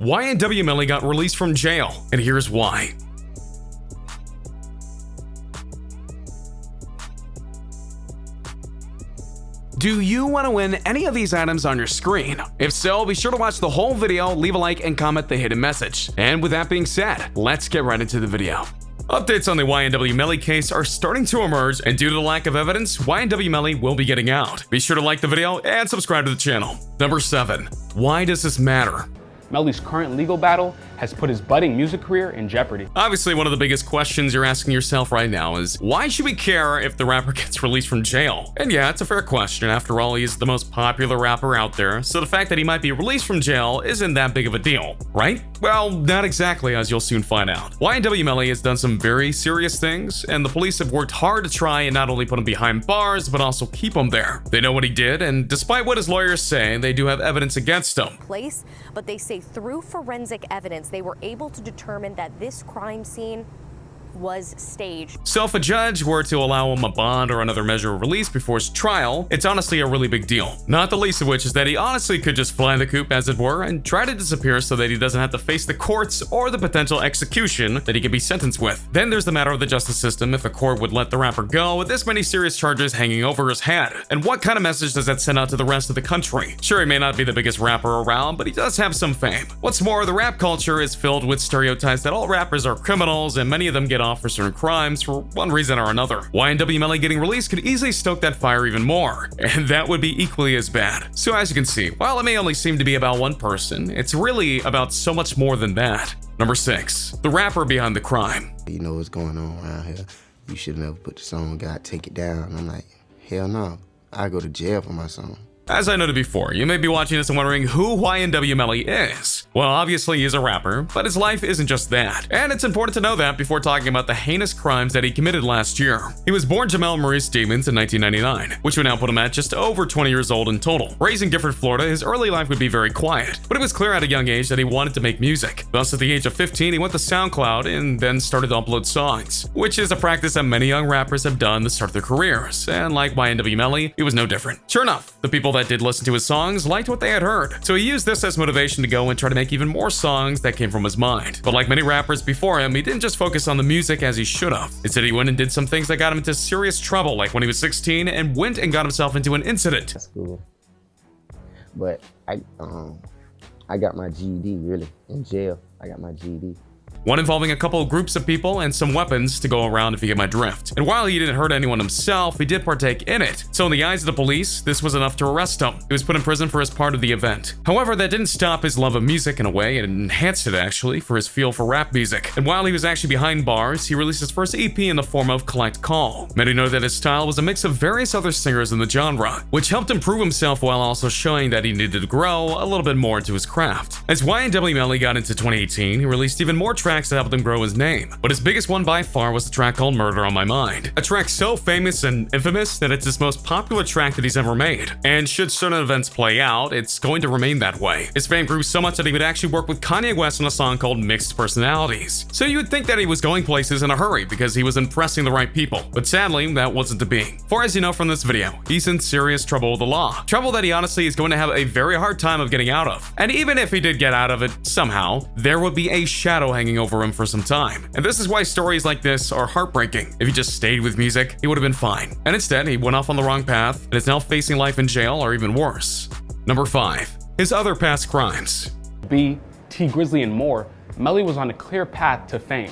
YNW Melly got released from jail, and here's why. Do you want to win any of these items on your screen? If so, be sure to watch the whole video, leave a like, and comment the hidden message. And with that being said, let's get right into the video. Updates on the YNW Melly case are starting to emerge, and due to the lack of evidence, YNW Melly will be getting out. Be sure to like the video and subscribe to the channel. Number 7. Why does this matter? Melly's current legal battle has put his budding music career in jeopardy. Obviously, one of the biggest questions you're asking yourself right now is, why should we care if the rapper gets released from jail? And yeah, it's a fair question. After all, he is the most popular rapper out there, so the fact that he might be released from jail isn't that big of a deal, right? Well, not exactly, as you'll soon find out. YNW Melly has done some very serious things, and the police have worked hard to try and not only put him behind bars, but also keep him there. They know what he did, and despite what his lawyers say, they do have evidence against him. But they say through forensic evidence, they were able to determine that this crime scene was staged. So if a judge were to allow him a bond or another measure of release before his trial, it's honestly a really big deal. Not the least of which is that he honestly could just fly the coop, as it were, and try to disappear so that he doesn't have to face the courts or the potential execution that he could be sentenced with. Then there's the matter of the justice system. If a court would let the rapper go with this many serious charges hanging over his head, and what kind of message does that send out to the rest of the country? Sure, he may not be the biggest rapper around, but he does have some fame. What's more, the rap culture is filled with stereotypes that all rappers are criminals, and many of them get off for certain crimes for one reason or another. YNW Melly getting released could easily stoke that fire even more, and that would be equally as bad. So as you can see, while it may only seem to be about one person, it's really about so much more than that. Number 6. The rapper behind the crime. You know what's going on around here. You should never put the song God Take It Down. I'm like, hell no. I go to jail for my song. As I noted before, you may be watching this and wondering who YNW Melly is. Well, obviously he is a rapper, but his life isn't just that. And it's important to know that before talking about the heinous crimes that he committed last year. He was born Jamel Maurice Stevens in 1999, which would now put him at just over 20 years old in total. Raised in Gifford, Florida, his early life would be very quiet, but it was clear at a young age that he wanted to make music. Thus, at the age of 15, he went to SoundCloud and then started to upload songs, which is a practice that many young rappers have done to start their careers. And like YNW Melly, it was no different. Sure enough, the people that did listen to his songs liked what they had heard, so he used this as motivation to go and try to make even more songs that came from his mind. But like many rappers before him, he didn't just focus on the music as he should have. Instead, he went and did some things that got him into serious trouble, like when he was 16 and went and got himself into an incident. That's cool. But I got my GED, really, in jail. I got my GED. One involving a couple of groups of people and some weapons to go around, if you get my drift. And while he didn't hurt anyone himself, he did partake in it. So in the eyes of the police, this was enough to arrest him. He was put in prison for his part of the event. However, that didn't stop his love of music in a way. It enhanced it, actually, for his feel for rap music. And while he was actually behind bars, he released his first EP in the form of Collect Call. Many know that his style was a mix of various other singers in the genre, which helped him prove himself while also showing that he needed to grow a little bit more into his craft. As YNW Melly got into 2018, he released even more tracks that helped him grow his name, but his biggest one by far was the track called Murder on My Mind, a track so famous and infamous that it's his most popular track that he's ever made, and should certain events play out, it's going to remain that way. His fame grew so much that he would actually work with Kanye West on a song called Mixed Personalities, so you would think that he was going places in a hurry because he was impressing the right people, but sadly that wasn't to be. For as you know from this video, he's in serious trouble with the law, trouble that he honestly is going to have a very hard time of getting out of, and even if he did get out of it somehow, there would be a shadow hanging over him for some time. And this is why stories like this are heartbreaking. If he just stayed with music, he would have been fine. And instead, he went off on the wrong path and is now facing life in jail or even worse. Number 5. His other past crimes. B, T Grizzly, and more, Melly was on a clear path to fame,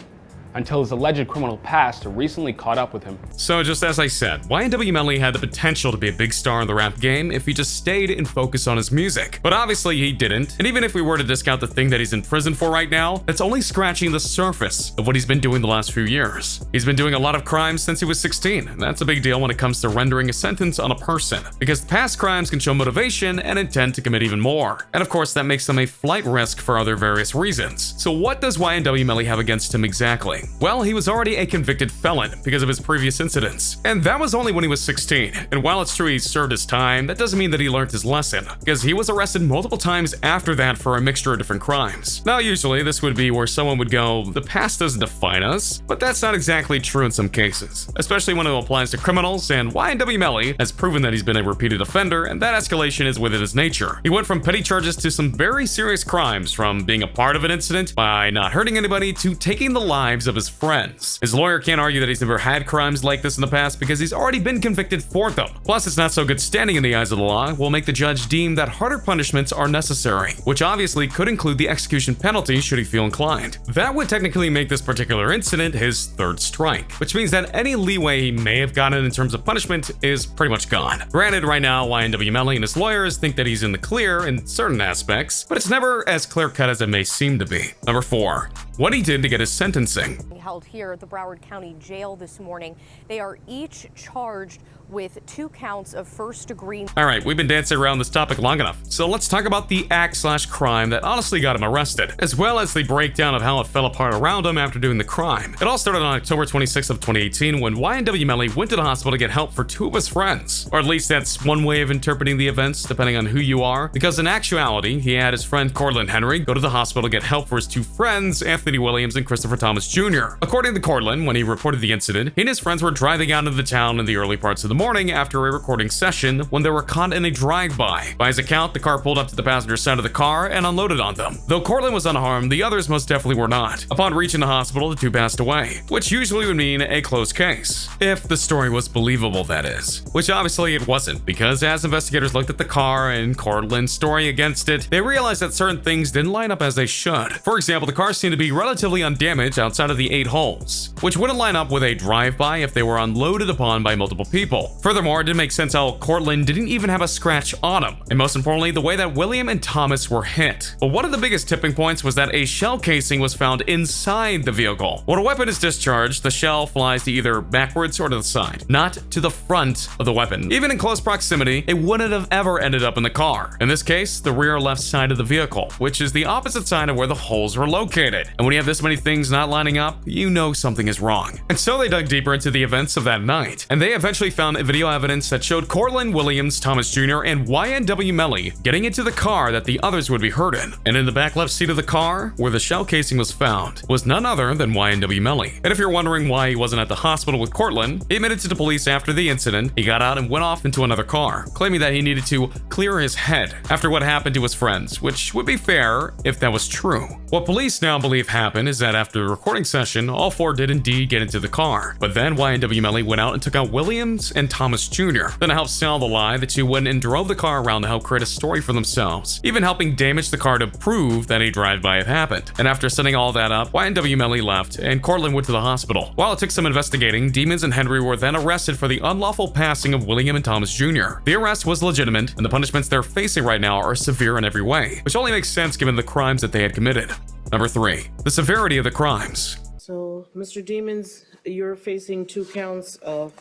until his alleged criminal past recently caught up with him. So just as I said, YNW Melly had the potential to be a big star in the rap game if he just stayed and focused on his music. But obviously he didn't, and even if we were to discount the thing that he's in prison for right now, that's only scratching the surface of what he's been doing the last few years. He's been doing a lot of crimes since he was 16, and that's a big deal when it comes to rendering a sentence on a person, because past crimes can show motivation and intent to commit even more. And of course that makes them a flight risk for other various reasons. So what does YNW Melly have against him exactly? Melly? Well, he was already a convicted felon because of his previous incidents, and that was only when he was 16. And while it's true he served his time, that doesn't mean that he learned his lesson, because he was arrested multiple times after that for a mixture of different crimes. Now, usually this would be where someone would go, the past doesn't define us, but that's not exactly true in some cases, especially when it applies to criminals, and YNW Melly has proven that he's been a repeated offender, and that escalation is within his nature. He went from petty charges to some very serious crimes, from being a part of an incident by not hurting anybody to taking the lives of his friends. His lawyer can't argue that he's never had crimes like this in the past because he's already been convicted for them. Plus, it's not so good standing in the eyes of the law will make the judge deem that harder punishments are necessary, which obviously could include the execution penalty should he feel inclined. That would technically make this particular incident his third strike, which means that any leeway he may have gotten in terms of punishment is pretty much gone. Granted, right now, YNW Melly and his lawyers think that he's in the clear in certain aspects, but it's never as clear-cut as it may seem to be. Number 4. What he did to get his sentencing. Held here at the Broward County Jail this morning. They are each charged with 2 counts of first-degree. Alright, we've been dancing around this topic long enough, so let's talk about the act/crime that honestly got him arrested, as well as the breakdown of how it fell apart around him after doing the crime. It all started on October 26th of 2018 when YNW Melly went to the hospital to get help for 2 of his friends. Or at least that's one way of interpreting the events, depending on who you are, because in actuality, he had his friend Cortland Henry go to the hospital to get help for his 2 friends, Anthony Williams and Christopher Thomas Jr. According to Cortland, when he reported the incident, he and his friends were driving out of the town in the early parts of the morning after a recording session when they were caught in a drive-by. By his account, the car pulled up to the passenger side of the car and unloaded on them. Though Cortland was unharmed, the others most definitely were not. Upon reaching the hospital, the 2 passed away, which usually would mean a closed case. If the story was believable, that is. Which obviously it wasn't, because as investigators looked at the car and Cortland's story against it, they realized that certain things didn't line up as they should. For example, the car seemed to be relatively undamaged outside of the 8 holes, which wouldn't line up with a drive-by if they were unloaded upon by multiple people. Furthermore, it didn't make sense how Cortland didn't even have a scratch on him, and most importantly, the way that William and Thomas were hit. But one of the biggest tipping points was that a shell casing was found inside the vehicle. When a weapon is discharged, the shell flies to either backwards or to the side, not to the front of the weapon. Even in close proximity, it wouldn't have ever ended up in the car. In this case, the rear left side of the vehicle, which is the opposite side of where the holes were located. And when you have this many things not lining up, you know something is wrong. And so they dug deeper into the events of that night, and they eventually found video evidence that showed Cortland Williams, Thomas Jr., and YNW Melly getting into the car that the others would be hurt in. And in the back left seat of the car, where the shell casing was found, was none other than YNW Melly. And if you're wondering why he wasn't at the hospital with Cortland, he admitted to the police after the incident he got out and went off into another car, claiming that he needed to clear his head after what happened to his friends, which would be fair if that was true. What police now believe happened is that after the recording session, all 4 did indeed get into the car, but then YNW Melly went out and took out Williams and Thomas Jr. Then to help sell the lie, the 2 went and drove the car around to help create a story for themselves, even helping damage the car to prove that a drive-by had happened. And after setting all that up, YNW Melly left, and Cortland went to the hospital. While it took some investigating, Demons and Henry were then arrested for the unlawful passing of William and Thomas Jr. The arrest was legitimate, and the punishments they're facing right now are severe in every way, which only makes sense given the crimes that they had committed. Number 3. The severity of the crimes. So, Mr. Demons, you're facing 2 counts of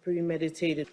premeditated,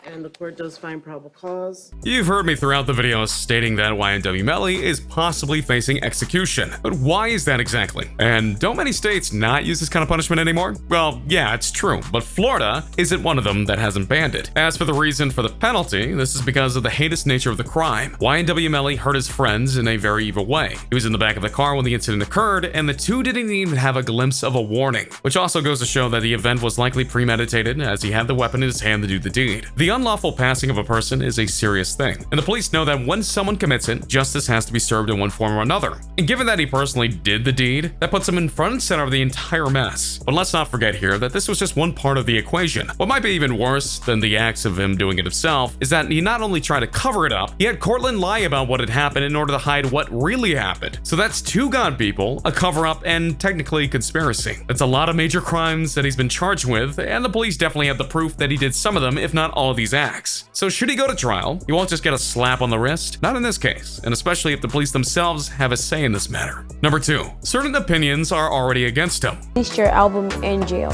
and the court does find probable cause. You've heard me throughout the video stating that YNW Melly is possibly facing execution. But why is that exactly? And don't many states not use this kind of punishment anymore? Well, yeah, it's true, but Florida isn't one of them that hasn't banned it. As for the reason for the penalty, this is because of the heinous nature of the crime. YNW Melly hurt his friends in a very evil way. He was in the back of the car when the incident occurred, and the 2 didn't even have a glimpse of a warning, which also goes to show that the event was likely premeditated, as he had the weapon in his hand to do the deed. The unlawful passing of a person is a serious thing, and the police know that when someone commits it, justice has to be served in one form or another. And given that he personally did the deed, that puts him in front and center of the entire mess. But let's not forget here that this was just one part of the equation. What might be even worse than the acts of him doing it himself is that he not only tried to cover it up, he had Cortland lie about what had happened in order to hide what really happened. So that's 2 gone people, a cover-up, and technically conspiracy. That's a lot of major crimes that he's been charged with, and the police definitely have the proof that he did some of them, if not all of these acts. So should he go to trial, he won't just get a slap on the wrist. Not in this case, and especially if the police themselves have a say in this matter. Number 2. Certain opinions are already against him. Released your album in jail.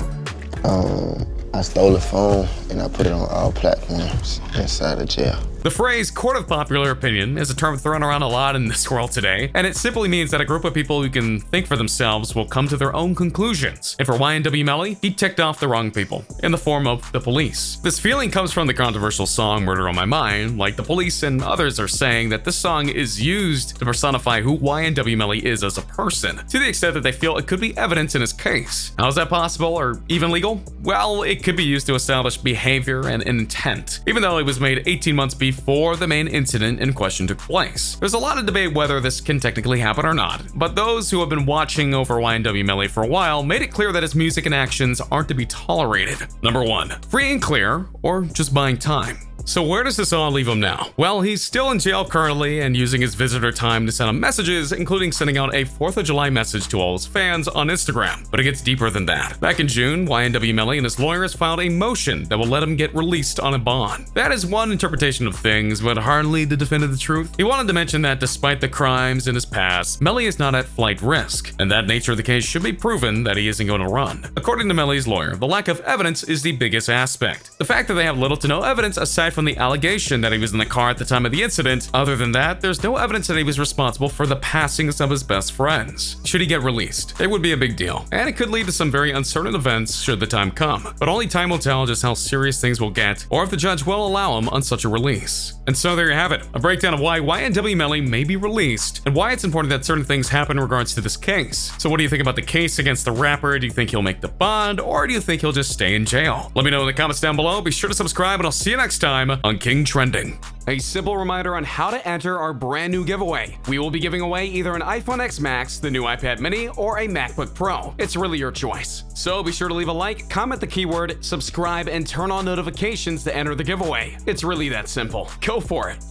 I stole a phone and I put it on all platforms inside of jail. The phrase court of popular opinion is a term thrown around a lot in this world today, and it simply means that a group of people who can think for themselves will come to their own conclusions. And for YNW Melly, he ticked off the wrong people, in the form of the police. This feeling comes from the controversial song Murder on My Mind. Like, the police and others are saying that this song is used to personify who YNW Melly is as a person, to the extent that they feel it could be evidence in his case. How is that possible, or even legal? Well, it could be used to establish behavior and intent, even though it was made 18 months before the main incident in question took place. There's a lot of debate whether this can technically happen or not, but those who have been watching over YNW Melly for a while made it clear that his music and actions aren't to be tolerated. Number 1. Free and clear, or just buying time. So where does this all leave him now? Well, he's still in jail currently and using his visitor time to send out messages, including sending out a 4th of July message to all his fans on Instagram. But it gets deeper than that. Back in June, YNW Melly and his lawyers filed a motion that will let him get released on a bond. That is one interpretation of things, but hardly the definitive truth. He wanted to mention that despite the crimes in his past, Melly is not at flight risk, and that nature of the case should be proven that he isn't going to run. According to Melly's lawyer, the lack of evidence is the biggest aspect. The fact that they have little to no evidence aside from the allegation that he was in the car at the time of the incident. Other than that, there's no evidence that he was responsible for the passings of his best friends. Should he get released, it would be a big deal, and it could lead to some very uncertain events should the time come. But only time will tell just how serious things will get, or if the judge will allow him on such a release. And so there you have it, a breakdown of why YNW Melly may be released, and why it's important that certain things happen in regards to this case. So what do you think about the case against the rapper? Do you think he'll make the bond, or do you think he'll just stay in jail? Let me know in the comments down below. Be sure to subscribe, and I'll see you next time on King Trending. A simple reminder on how to enter our brand new giveaway. We will be giving away either an iPhone X Max, the new iPad mini, or a MacBook Pro. It's really your choice. So be sure to leave a like, comment the keyword, subscribe, and turn on notifications to enter the giveaway. It's really that simple. Go for it.